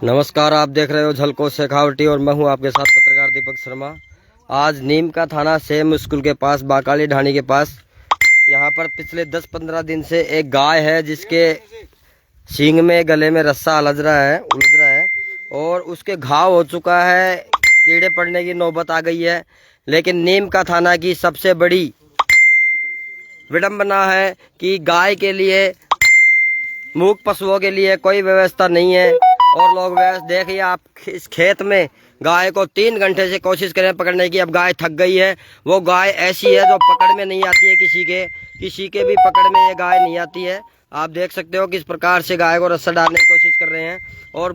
नमस्कार, आप देख रहे हो झलको शेखावटी और मैं हूं आपके साथ पत्रकार दीपक शर्मा। आज नीम का थाना सेम स्कूल के पास बाकाली ढाणी के पास यहां पर पिछले 10-15 दिन से एक गाय है जिसके सींग में गले में रस्सा उलझ रहा है और उसके घाव हो चुका है, कीड़े पड़ने की नौबत आ गई है। लेकिन नीम का थाना की सबसे बड़ी विडंबना है कि गाय के लिए, मूक पशुओं के लिए कोई व्यवस्था नहीं है। और लोग देखिए, आप इस खेत में गाय को 3 घंटे से कोशिश करें पकड़ने की, अब गाय थक गई है। वो गाय ऐसी है जो पकड़ में नहीं आती है, किसी के भी पकड़ में ये गाय नहीं आती है। आप देख सकते हो किस प्रकार से गाय को रस्सा डालने की कोशिश कर रहे हैं और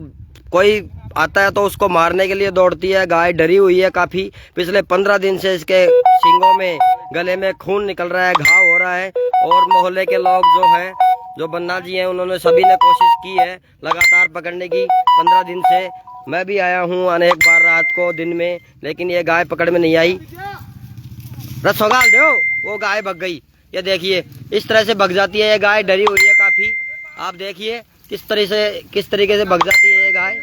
कोई आता है तो उसको मारने के लिए दौड़ती है। गाय डरी हुई है काफ़ी। पिछले 15 दिन से इसके सींगों में, गले में खून निकल रहा है, घाव हो रहा है। और मोहल्ले के लोग जो बन्ना जी हैं, उन्होंने सभी ने कोशिश की है लगातार पकड़ने की। 15 दिन से मैं भी आया हूँ अनेक बार, रात को, दिन में, लेकिन ये गाय पकड़ में नहीं आई। रसोगाल दो, वो गाय भग गई। ये देखिए, इस तरह से भग जाती है ये गाय, डरी हुई है काफ़ी। आप देखिए किस तरीके से भग जाती है ये गाय।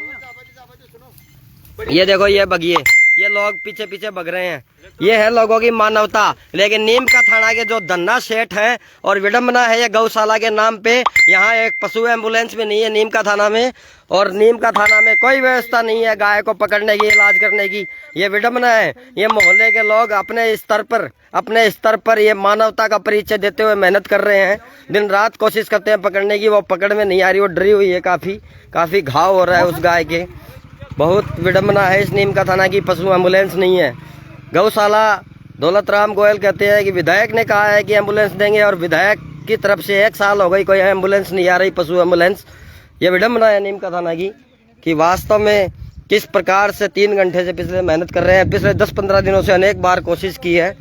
ये देखो, ये भगिए, ये लोग पीछे पीछे भग रहे हैं। ये है लोगों की मानवता। लेकिन नीम का थाना के जो धन्ना सेठ हैं, और विडंबना है ये गौशाला के नाम पे, यहाँ एक पशु एम्बुलेंस भी नहीं है नीम का थाना में। और नीम का थाना में कोई व्यवस्था नहीं है गाय को पकड़ने की, इलाज करने की। ये विडंबना है। ये मोहल्ले के लोग अपने स्तर पर ये मानवता का परिचय देते हुए मेहनत कर रहे हैं, दिन रात कोशिश करते हैं पकड़ने की। वो पकड़ में नहीं आ रही, वो डरी हुई है, काफ़ी घाव हो रहा है उस गाय के। बहुत विडंबना है इस नीम का थाना की। पशु एम्बुलेंस नहीं है। गौशाला दौलत राम गोयल कहते हैं कि विधायक ने कहा है कि एम्बुलेंस देंगे, और विधायक की तरफ से 1 साल हो गई कोई एम्बुलेंस नहीं आ रही, पशु एम्बुलेंस। ये विडंबना है नीम का थाना की कि वास्तव में किस प्रकार से 3 घंटे से पिछले मेहनत कर रहे हैं। पिछले 10-15 दिनों से अनेक बार कोशिश की है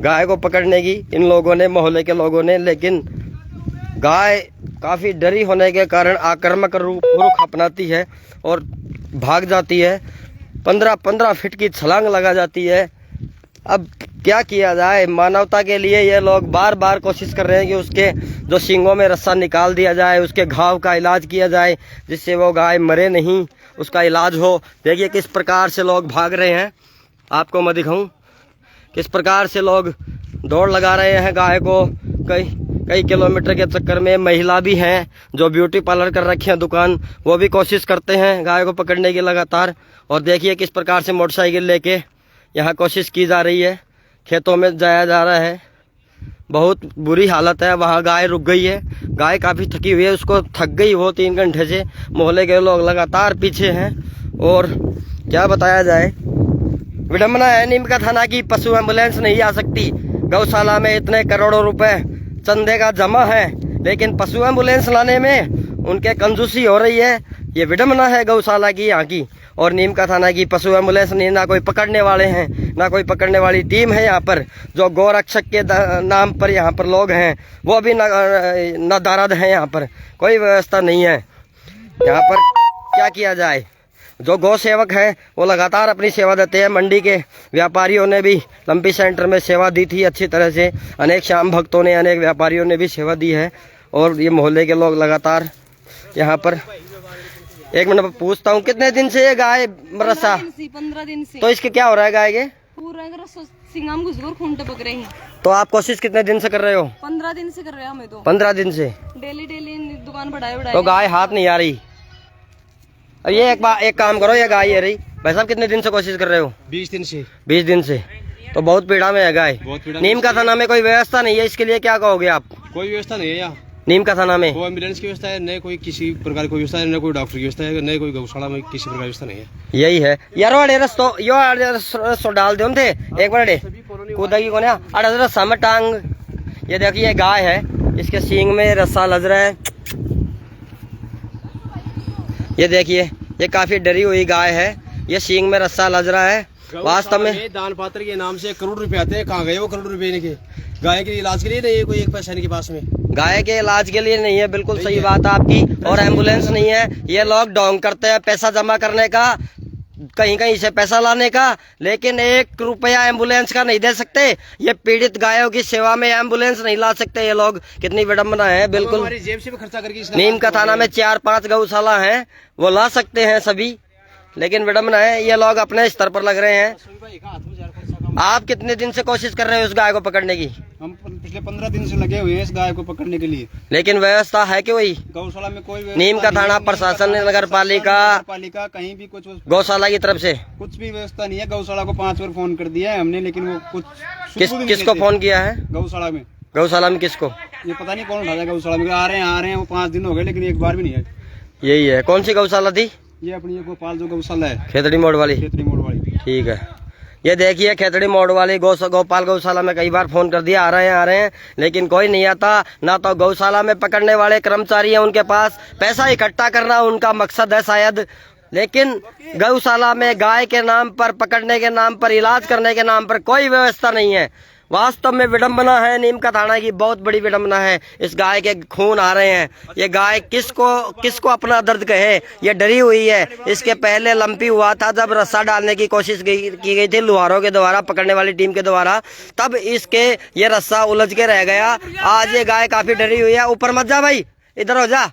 गाय को पकड़ने की इन लोगों ने, मोहल्ले के लोगों ने, लेकिन गाय काफ़ी डरी होने के कारण आक्रामक रुख अपनाती है और भाग जाती है। 15-15 फीट की छलांग लगा जाती है। अब क्या किया जाए? मानवता के लिए ये लोग बार बार कोशिश कर रहे हैं कि उसके जो सींगों में रस्सा निकाल दिया जाए, उसके घाव का इलाज किया जाए, जिससे वो गाय मरे नहीं, उसका इलाज हो। देखिए किस प्रकार से लोग भाग रहे हैं। आपको मैं दिखाऊं किस प्रकार से लोग दौड़ लगा रहे हैं गाय को। कई किलोमीटर के चक्कर में महिला भी हैं जो ब्यूटी पार्लर कर रखे हैं दुकान, वो भी कोशिश करते हैं गाय को पकड़ने की लगातार। और देखिए किस प्रकार से मोटरसाइकिल लेके यहाँ कोशिश की जा रही है, खेतों में जाया जा रहा है। बहुत बुरी हालत है। वहाँ गाय रुक गई है, गाय काफ़ी थकी हुई है, उसको थक गई वो 3 घंटे से। मोहल्ले के लोग लगातार पीछे हैं और क्या बताया जाए। विडंबना है नीम का थाना की। पशु एम्बुलेंस नहीं आ सकती। गौशाला में इतने करोड़ों रुपए चंदे का जमा है, लेकिन पशु एम्बुलेंस लाने में उनके कंजूसी हो रही है। ये विडंबना है गौशाला की, यहाँ की और नीम का थाना की। पशु एम्बुलेंस नहीं, ना कोई पकड़ने वाले हैं, ना कोई पकड़ने वाली टीम है यहाँ पर। जो गौरक्षक के नाम पर यहाँ पर लोग हैं, वो भी न दारद हैं। यहाँ पर कोई व्यवस्था नहीं है। यहाँ पर क्या किया जाए? जो गौ सेवक है वो लगातार अपनी सेवा देते हैं। मंडी के व्यापारियों ने भी लंपी सेंटर में सेवा दी थी अच्छी तरह से। अनेक श्याम भक्तों ने, अनेक व्यापारियों ने भी सेवा दी है। और ये मोहल्ले के लोग लगातार यहाँ पर। 1 मिनट पूछता हूँ, कितने दिन से ये गाय रस्सा? 15 दिन से। तो इसके क्या हो रहा है गाय के? पूरा सिंगाम घुस गए, खून टपक रहे हैं। तो आप कोशिश कितने दिन से कर रहे हो? 15 दिन से कर रहे हैं हमें तो। 15 दिन से डेली दुकान बढ़ाए। तो गाय हाथ नहीं आ रही। अब ये एक काम करो, ये गाय ये रही। भाई साहब कितने दिन से कोशिश कर रहे हो? 20 दिन से। 20 दिन से तो बहुत पीड़ा में है गाय। नीम का थाना में कोई व्यवस्था नहीं है, इसके लिए क्या कहोगे आप? कोई व्यवस्था नहीं है यहाँ नीम का थाना में। कोई एम्बुलेंस की व्यवस्था है, न कोई किसी प्रकार की व्यवस्था है, न कोई डॉक्टर की व्यवस्था है, न कोई गौशाला में किसी प्रकार की व्यवस्था नहीं है। यही है यार। रस्तो डाल दे थे एक मिनट कूदगी को ना रस्सा में टांग। ये देखिए गाय है, इसके सींग में रस्सा लग रहा है। ये देखिए, ये काफी डरी हुई गाय है, ये सींग में रस्सा लग रहा है। वास्तव में दान पात्र के नाम से 1 करोड़ रुपए आते हैं। कहाँ गए वो करोड़ रुपए के? गाय के इलाज के लिए नहीं है, कोई 1 पैसा इनके पास में। गाय के इलाज के लिए नहीं है, बिल्कुल सही बात है आपकी। और एम्बुलेंस नहीं है। ये लोग ढोंग करते हैं पैसा जमा करने का। कहीं कहीं से पैसा लाने का, लेकिन 1 रुपया एम्बुलेंस का नहीं दे सकते। ये पीड़ित गायों की सेवा में एम्बुलेंस नहीं ला सकते ये लोग। कितनी विडम्बना है। बिल्कुल हमारी जेब से भी खर्चा करके इसका नीम का थाना में 4-5 गौशाला हैं, वो ला सकते हैं सभी, लेकिन विडम्बना है ये लोग अपने स्तर पर लग रहे हैं। आप कितने दिन से कोशिश कर रहे हो उस गाय को पकड़ने की? हम पिछले 15 दिन से लगे हुए हैं इस गाय को पकड़ने के लिए, लेकिन व्यवस्था है कि वही गौशाला में कोई नीम का थाना, प्रशासन, नगर पालिका कहीं भी कुछ गौशाला की तरफ से कुछ भी व्यवस्था नहीं है। गौशाला को 5 बार फोन कर दिया है हमने, लेकिन वो कुछ किसको फोन किया है? गौशाला में। गौशाला में किसको? ये पता नहीं कौन उठाया गौशाला में। आ रहे हैं वो 5 दिन हो गए, लेकिन एक बार भी नहीं है। यही है। कौन सी गौशाला थी? ये अपनी ये गोपाल जो गौशाला है, खेतड़ी मोड़ वाली। खेतरी मोड़ वाली। ठीक है, ये देखिए खेतड़ी मोड़ वाली गोपाल गौशाला में कई बार फोन कर दिया, आ रहे हैं, लेकिन कोई नहीं आता। ना तो गौशाला में पकड़ने वाले कर्मचारी हैं, उनके पास पैसा इकट्ठा करना उनका मकसद है शायद, लेकिन गौशाला में गाय के नाम पर, पकड़ने के नाम पर, इलाज करने के नाम पर कोई व्यवस्था नहीं है। वास्तव में विडम्बना है नीम का थाना की, बहुत बड़ी विडम्बना है। इस गाय के खून आ रहे हैं। ये गाय किसको अपना दर्द कहे, ये डरी हुई है। इसके पहले लंपी हुआ था जब रस्सा डालने की कोशिश की गई थी लुहारों के द्वारा, पकड़ने वाली टीम के द्वारा, तब इसके ये रस्सा उलझ के रह गया। आज ये गाय काफी डरी हुई है। ऊपर मत जा भाई, इधर हो जा,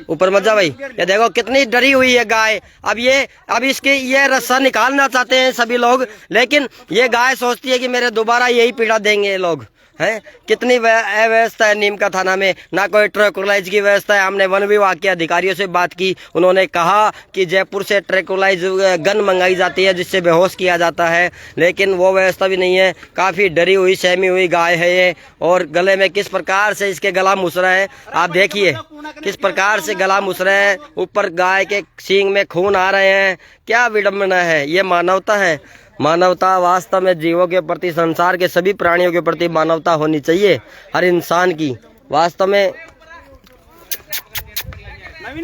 ऊपर मत जा भाई। ये देखो कितनी डरी हुई है गाय। अब इसके ये रस्सा निकालना चाहते हैं सभी लोग, लेकिन ये गाय सोचती है कि मेरे दोबारा यही पीड़ा देंगे ये लोग। है कितनी अव्यवस्था है नीम का थाना में, ना कोई ट्रैकुलाइज की व्यवस्था है। हमने वन विभाग के अधिकारियों से बात की, उन्होंने कहा कि जयपुर से ट्रैकुलाइज गन मंगाई जाती है जिससे बेहोश किया जाता है, लेकिन वो व्यवस्था भी नहीं है। काफ़ी डरी हुई, सहमी हुई गाय है ये, और गले में किस प्रकार से इसके गला मुस रहा है आप देखिए, किस प्रकार से गला मुस रहा है। ऊपर गाय के सींग में खून आ रहे हैं। क्या विडम्बना है, ये मानवता है? मानवता वास्तव में जीवों के प्रति, संसार के सभी प्राणियों के प्रति मानवता होनी चाहिए हर इंसान की वास्तव में।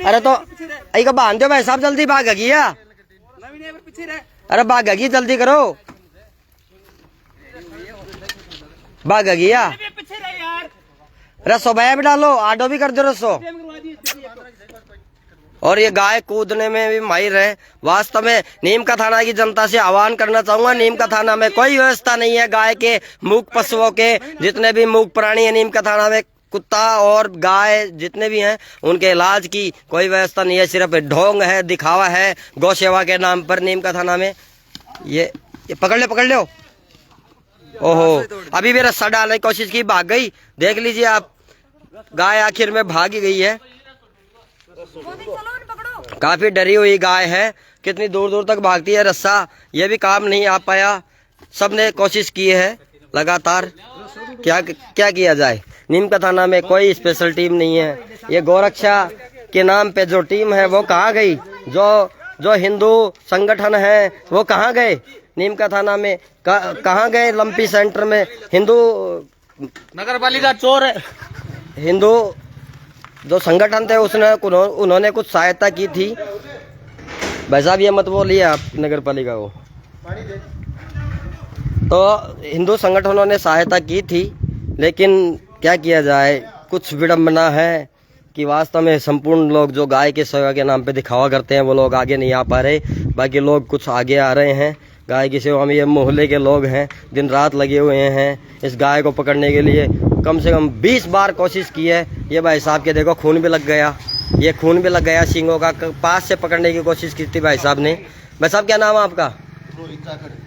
अरे तो आई का बांध दो भाई साहब, जल्दी भाग गया। अरे भाग गई, जल्दी करो, भाग गया। रसो भैया भी डालो, आडो भी कर दो रसो। और ये गाय कूदने में भी माहिर है। वास्तव में नीम का थाना की जनता से आह्वान करना चाहूंगा, नीम का थाना में कोई व्यवस्था नहीं है गाय के, मूक पशुओं के, जितने भी मूक प्राणी है नीम का थाना में, कुत्ता और गाय जितने भी हैं, उनके इलाज की कोई व्यवस्था नहीं है। सिर्फ ढोंग है, दिखावा है गौ सेवा के नाम पर नीम का थाना में। ये पकड़ लो। ओहो, अभी भी रस्सा डालने की कोशिश की, भाग गई। देख लीजिए आप, गाय आखिर में भाग ही गई है। काफी डरी हुई गाय है, कितनी दूर दूर तक भागती है। रस्सा ये भी काम नहीं आ पाया, सबने कोशिश की है लगातार, क्या किया जाए। नीम का थाना में कोई स्पेशल टीम नहीं है। ये गौरक्षा के नाम पे जो टीम है वो कहाँ गई? जो हिंदू संगठन है वो कहाँ गए? नीम का थाना में कहाँ गए? लंपी सेंटर में हिंदू नगर पालिका चोर है। हिंदू जो संगठन थे उन्होंने कुछ सहायता की थी। भाई साहब ये मत बोलिए आप नगर पालिका को। तो हिंदू संगठनों ने सहायता की थी, लेकिन क्या किया जाए, कुछ विडम्बना है कि वास्तव में संपूर्ण लोग जो गाय के सेवा के नाम पे दिखावा करते हैं वो लोग आगे नहीं आ पा रहे। बाकी लोग कुछ आगे आ रहे हैं गाय की सेवा में। ये मोहल्ले के लोग हैं, दिन रात लगे हुए हैं इस गाय को पकड़ने के लिए। कम से कम 20 बार कोशिश की है। ये भाई साहब के देखो खून भी लग गया, ये खून भी लग गया सींगों का। पास से पकड़ने की कोशिश की थी भाई साहब ने। भाई साहब क्या नाम है आपका?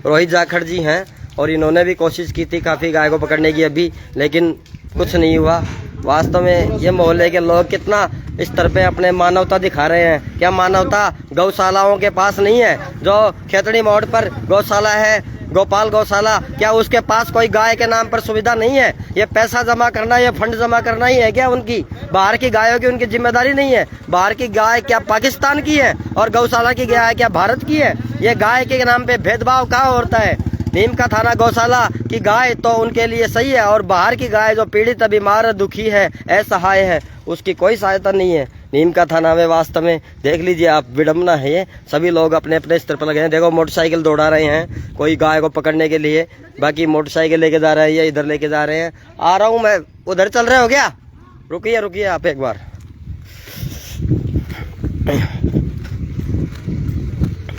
रोहित जाखड़ जी हैं, और इन्होंने भी कोशिश की थी काफ़ी गाय को पकड़ने की अभी, लेकिन कुछ नहीं हुआ। वास्तव में ये मोहल्ले के लोग कितना इस तरह पे अपने मानवता दिखा रहे हैं। क्या मानवता गौशालाओं के पास नहीं है? जो खेतड़ी मोड़ पर गौशाला है, गोपाल गौशाला, क्या उसके पास कोई गाय के नाम पर सुविधा नहीं है? ये पैसा जमा करना, ये फंड जमा करना ही है क्या उनकी? बाहर की गायों की उनकी जिम्मेदारी नहीं है? बाहर की गाय क्या पाकिस्तान की है और गौशाला की गाय क्या भारत की है? ये गाय के नाम पे भेदभाव कहाँ होता है? नीम का थाना गौशाला की गाय तो उनके लिए सही है, और बाहर की गाय जो पीड़ित, बीमार, दुखी है, असहाय है, उसकी कोई सहायता नहीं है नीम का थाना में। वास्तव में देख लीजिए आप, विडम्बना है ये। सभी लोग अपने अपने स्तर पर लगे हैं। देखो मोटरसाइकिल दौड़ा रहे हैं कोई गाय को पकड़ने के लिए, बाकी मोटरसाइकिल लेके जा रहे हैं या इधर लेके जा रहे हैं। आ रहा हूँ मैं, उधर चल रहे हो क्या? रुकिए आप एक बार।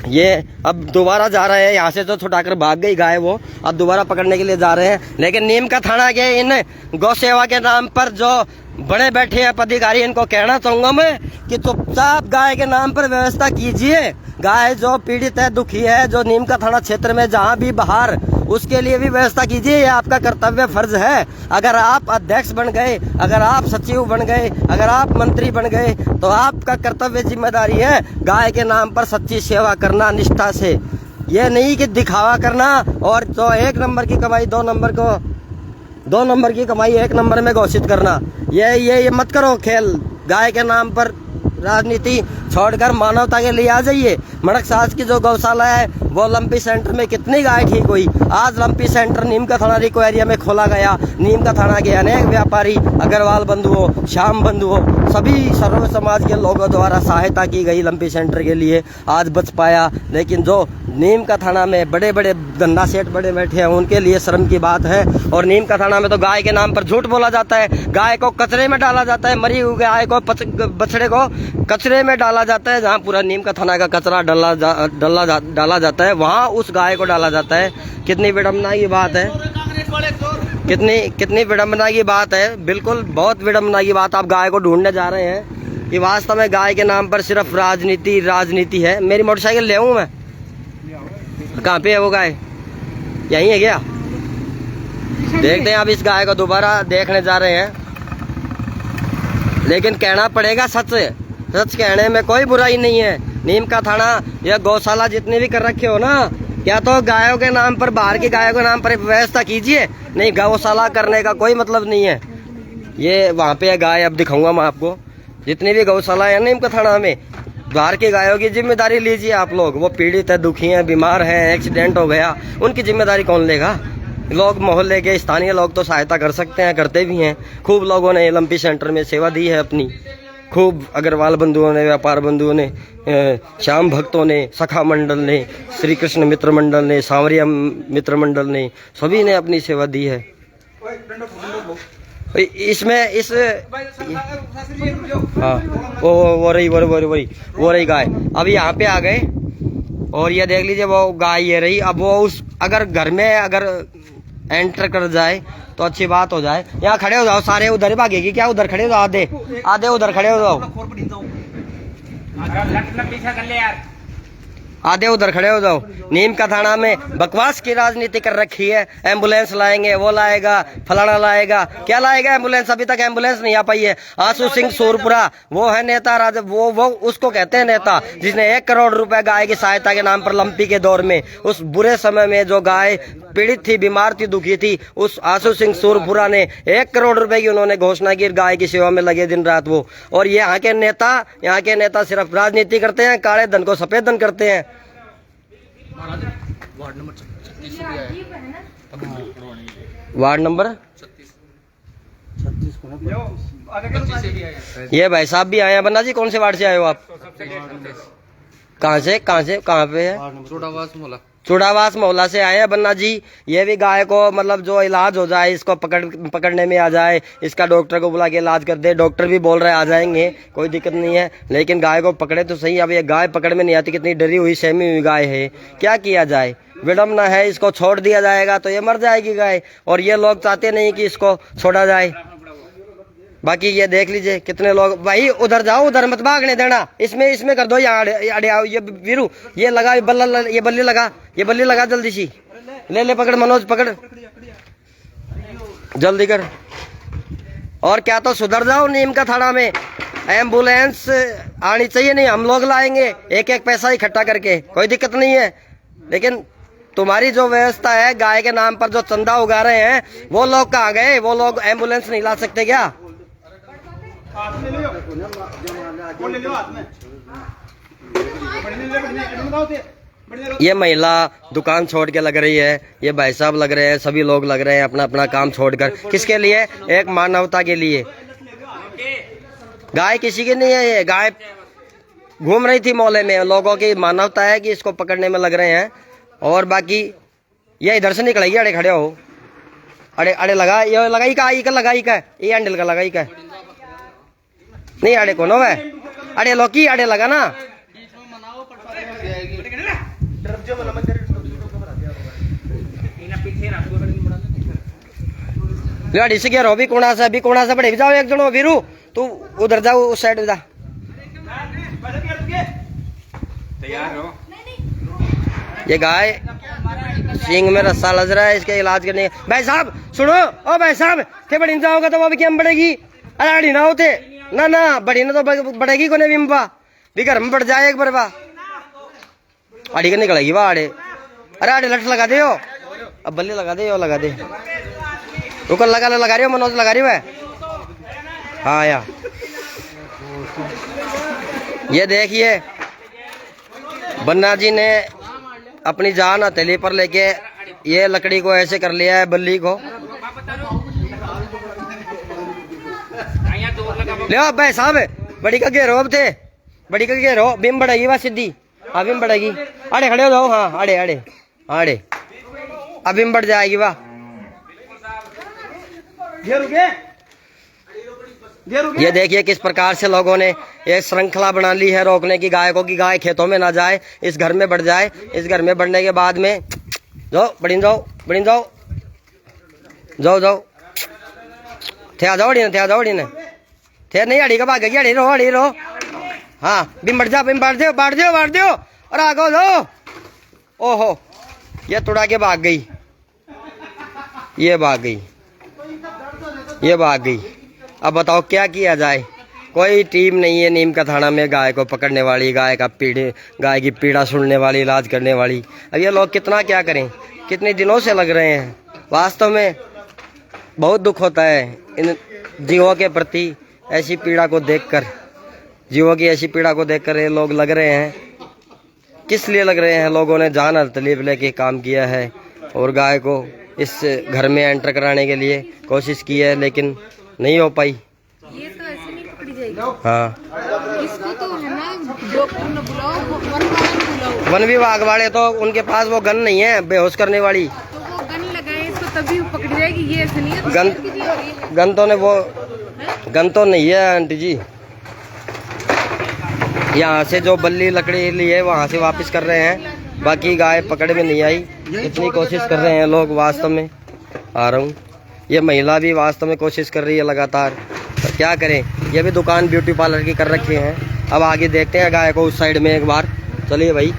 ये अब दोबारा जा रहे हैं यहाँ से, तो छुटाकर भाग गई गाय वो, अब दोबारा पकड़ने के लिए जा रहे हैं। लेकिन नीम का थाना के इन गौ सेवा के नाम पर जो बड़े बैठे हैं पदाधिकारी, इनको कहना चाहूंगा मैं कि चुपचाप गाय के नाम पर व्यवस्था कीजिए। गाय जो पीड़ित है, दुखी है, जो नीम का थाना क्षेत्र में जहाँ भी बाहर, उसके लिए भी व्यवस्था कीजिए। ये आपका कर्तव्य फर्ज है। अगर आप अध्यक्ष बन गए, अगर आप सचिव बन गए, अगर आप मंत्री बन गए, तो आपका कर्तव्य जिम्मेदारी है गाय के नाम पर सच्ची सेवा करना निष्ठा से। ये नहीं कि दिखावा करना और जो 1 नंबर की कमाई 2 नंबर की कमाई 1 नंबर में घोषित करना। ये मत करो खेल। गाय के नाम पर राजनीति छोड़कर मानवता के लिए आ जाइए। मड़क सास की जो गौशाला है, वो लंपी सेंटर में कितनी गाय ठीक हुई। आज लंपी सेंटर नीम का थाना रिको एरिया में खोला गया। नीम का थाना के अनेक व्यापारी, अग्रवाल बंधु हो, श्याम बंधु हो, सभी सर्व समाज के लोगों द्वारा सहायता की गई लंपी सेंटर के लिए, आज बच पाया। लेकिन जो नीम का थाना में बड़े बड़े धंधा सेठ बड़े बैठे हैं, उनके लिए शर्म की बात है। और नीम का थाना में तो गाय के नाम पर झूठ बोला जाता है, गाय को कचरे में डाला जाता है, मरी हुई गाय को, बछड़े को कचरे में डाला जाता है। जहाँ पूरा नीम का थाना का कचरा डाला जाता है, वहाँ उस गाय को डाला जाता है। कितनी विडम्बना की बात है, कितनी विडम्बना की बात है। बिल्कुल बहुत विडम्बना की बात। आप गाय को ढूंढने जा रहे हैं कि वास्तव में गाय के नाम पर सिर्फ राजनीति है। मेरी मोटरसाइकिल ले आऊं मैं? कहाँ पे है वो गाय? यहीं है क्या? देखते हैं। अब इस गाय को दोबारा देखने जा रहे हैं, लेकिन कहना पड़ेगा सच कहने में कोई बुराई नहीं है। नीम का थाना या गौशाला जितने भी कर रखे हो ना, या तो गायों के नाम पर, बाहर की गायों के नाम पर व्यवस्था कीजिए। नहीं, गौशाला करने का कोई मतलब नहीं है। ये वहाँ पे है गाय, अब दिखाऊंगा मैं आपको। जितनी भी गौशाला है नीम का थाना में, बाहर की गायों की जिम्मेदारी लीजिए आप लोग। वो पीड़ित है, दुखी है, बीमार है, एक्सीडेंट हो गया, उनकी जिम्मेदारी कौन लेगा? लोग, मोहल्ले के स्थानीय लोग तो सहायता कर सकते हैं, करते भी हैं। खूब लोगों ने लंपी सेंटर में सेवा दी है अपनी, खूब अग्रवाल बंधुओं ने, व्यापार बंधुओं ने, श्याम भक्तों ने, सखा मंडल ने, श्री कृष्ण मित्र मंडल ने, सांवरिया मित्र मंडल ने, सभी ने अपनी सेवा दी है। इसमें इस हाँ, वो रही गाय। अब यहाँ पे आ गए और ये देख लीजिए, वो गाय ये रही। अब वो उस अगर घर में अगर एंटर कर जाए तो अच्छी बात हो जाए। यहाँ खड़े हो जाओ सारे, उधर ही भागेगी क्या? उधर खड़े हो जाओ, आधे उधर खड़े हो जाओ, आधे उधर खड़े हो जाओ। नीम का थाना में बकवास की राजनीति कर रखी है। एम्बुलेंस लाएंगे, वो लाएगा, फलाना लाएगा, क्या लाएगा एम्बुलेंस? अभी तक एम्बुलेंस नहीं आ पाई है। आशु सिंह सूरपुरा वो है नेता, राजा वो उसको कहते हैं नेता, जिसने 1 करोड़ रुपए गाय की सहायता के नाम पर लंपी के दौर में, उस बुरे समय में जो गाय पीड़ित थी, बीमार थी, दुखी थी, उस आशु सिंह सूरपुरा ने 1 करोड़ रुपए की उन्होंने घोषणा की। गाय की सेवा में लगे दिन रात वो। और ये यहाँ के नेता सिर्फ राजनीति करते हैं, काले धन को सफेद धन करते हैं। वार्ड नंबर 36 ये भाई साहब भी आए हैं। बन्ना जी, कौन से वार्ड से आए हो आप? कहाँ पे है? चुड़ावास मोहल्ला से आए हैं बन्ना जी। ये भी गाय को मतलब जो इलाज हो जाए, इसको पकड़ने में आ जाए, इसका डॉक्टर को बुला के इलाज कर दे। डॉक्टर भी बोल रहे हैं आ जाएंगे, कोई दिक्कत नहीं है, लेकिन गाय को पकड़े तो सही। अब ये गाय पकड़ में नहीं आती, कितनी डरी हुई सहमी हुई गाय है, क्या किया जाए? विडम्बना है। इसको छोड़ दिया जाएगा तो ये मर जाएगी गाय, और ये लोग चाहते नहीं कि इसको छोड़ा जाए। बाकी ये देख लीजिए कितने लोग। भाई उधर जाओ, उधर मत भागने देना, इसमें कर दो। यहाँ अड़े आओ, ये वीरू ये लगा, ये बल्ली लगा जल्दी सी। ले पकड़ मनोज, पकड़ जल्दी कर। और क्या तो सुधर जाओ। नीम का थाना में एम्बुलेंस आनी चाहिए। नहीं, हम लोग लाएंगे, एक पैसा इकट्ठा करके, कोई दिक्कत नहीं है। लेकिन तुम्हारी जो व्यवस्था है, गाय के नाम पर जो चंदा उगा रहे हैं, वो लोग कहाँ गए? वो लोग एम्बुलेंस नहीं ला सकते क्या? ये महिला दुकान छोड़ के लग रही है, ये भाई साहब लग रहे हैं, सभी लोग लग रहे हैं अपना अपना काम छोड़कर। किसके लिए? एक मानवता के लिए। गाय किसी की नहीं है, ये गाय घूम रही थी मोहल्ले में, लोगों की मानवता है कि इसको पकड़ने में लग रहे हैं। और बाकी ये इधर से निकलेगी, अड़े खड़े हो, अड़े लगा, ये लगाई का, ये हैंडल का लगाई का नहीं, अड़े कौन है? अरे लौकी अरे लगा ना अड़ी से रो भी कोना से बढ़े जाओ एक जनो वीरू तू उधर जाओ उस साइड जा ये गाय सींग में रस्सा लग रहा है इसके इलाज करने भाई साहब सुनो ओ भाई साहब थे बड़ी जाओगे तो वो भी क्या बढ़ेगी अरे अड़ी ना होते ना ना बड़ी ना तो बढ़ेगी कोने बिम्बा भी घर में बढ़ जाए एक बार बा अड़ी के निकलेगी वाह अड़े अरे अड़े लट लगा दे अब बल्ले लगा दे रुको लगा रही हो मनोज लगा रही हो हाँ यार ये देखिए बन्ना जी ने अपनी जान हथेली पर लेके ये लकड़ी को ऐसे कर लिया है बल्ली को ले भाई साहब बड़ी का घेरो अब थे बड़ी का घेरो बिम बढ़ेगी वह सीधी हाँ बिम बढ़ेगी अड़े खड़े हो जाओ हाँ अड़े अड़े अड़े अब बिम बढ़ जाएगी वाह ये देखिए किस प्रकार से लोगों ने एक श्रृंखला बना ली है रोकने की गाय को कि गाय खेतों में ना जाए इस घर में बढ़ जाए इस घर में बढ़ने के बाद में जाओ बढ़ी जाओ थे आ जाओ अड़ी ने थे नहीं अड़ी का भागेगी अड़ी रो हाँ बिम बढ़ जा बिम बाढ़ दो और आगो जाओ ओहो ये तुड़ा के भाग गई ये भाग गई अब बताओ क्या किया जाए कोई टीम नहीं है नीम का थाना में गाय को पकड़ने वाली गाय की पीड़ा सुनने वाली इलाज करने वाली अब ये लोग कितना क्या करें कितने दिनों से लग रहे हैं वास्तव में बहुत दुख होता है इन जीवों के प्रति ऐसी पीड़ा को देखकर ये लोग लग रहे हैं किस लिए लग रहे हैं लोगों ने जान तकलीफ लेके काम किया है और गाय को इस घर में एंटर कराने के लिए कोशिश की है लेकिन नहीं हो पाई ये तो ऐसे नहीं पकड़ी जाएगी हाँ इसको तो है ना डॉक्टर ने बुलाओ वन विभाग वाले तो उनके पास वो गन नहीं है बेहोश करने वाली तो वो गन लगाए इसको तभी पकड़ी जाएगी ये ऐसे नहीं है गन तो नहीं है आंटी जी यहाँ से जो बल्ली लकड़ी ली है वहाँ से वापस कर रहे हैं बाकी गाय पकड़ में नहीं आई इतनी कोशिश कर रहे हैं लोग वास्तव में आ रहा हूँ ये महिला भी वास्तव में कोशिश कर रही है लगातार तो क्या करें ये भी दुकान ब्यूटी पार्लर की कर रखी हैं अब आगे देखते हैं गाय को उस साइड में एक बार चलिए भाई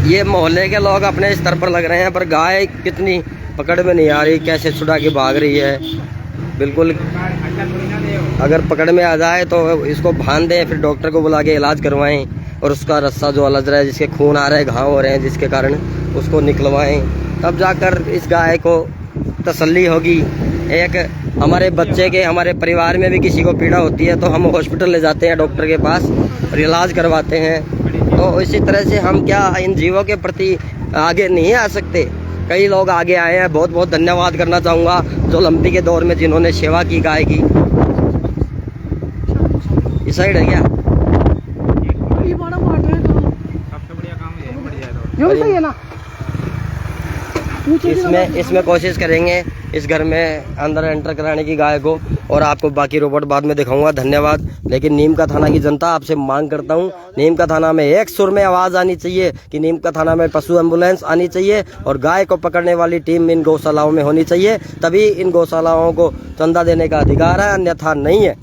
ये मोहल्ले के लोग अपने स्तर पर लग रहे हैं पर गाय कितनी पकड़ में नहीं आ रही कैसे छुड़ा के भाग रही है बिल्कुल अगर पकड़ में आ जाए तो इसको बांध दें फिर डॉक्टर को बुला के इलाज करवाएं और उसका रस्सा जो अलग रहा है जिसके खून आ रहा है घाव हो रहे हैं जिसके कारण उसको निकलवाएं तब जाकर इस गाय को तसल्ली होगी एक हमारे बच्चे के हमारे परिवार में भी किसी को पीड़ा होती है तो हम हॉस्पिटल ले जाते हैं डॉक्टर के पास और इलाज करवाते हैं तो इसी तरह से हम क्या इन जीवों के प्रति आगे नहीं आ सकते कई लोग आगे आए हैं बहुत बहुत धन्यवाद करना चाहूँगा जो लंबी के दौर में जिन्होंने सेवा की गाय की इस साइड है क्या सही है ना इसमें कोशिश करेंगे इस घर में अंदर एंटर कराने की गाय को और आपको बाकी रोबोट बाद में दिखाऊंगा धन्यवाद लेकिन नीम का थाना की जनता आपसे मांग करता हूं नीम का थाना में एक सुर में आवाज आनी चाहिए कि नीम का थाना में पशु एम्बुलेंस आनी चाहिए और गाय को पकड़ने वाली टीम इन गौशालाओं में होनी चाहिए तभी इन गौशालाओं को चंदा देने का अधिकार है अन्यथा नहीं है।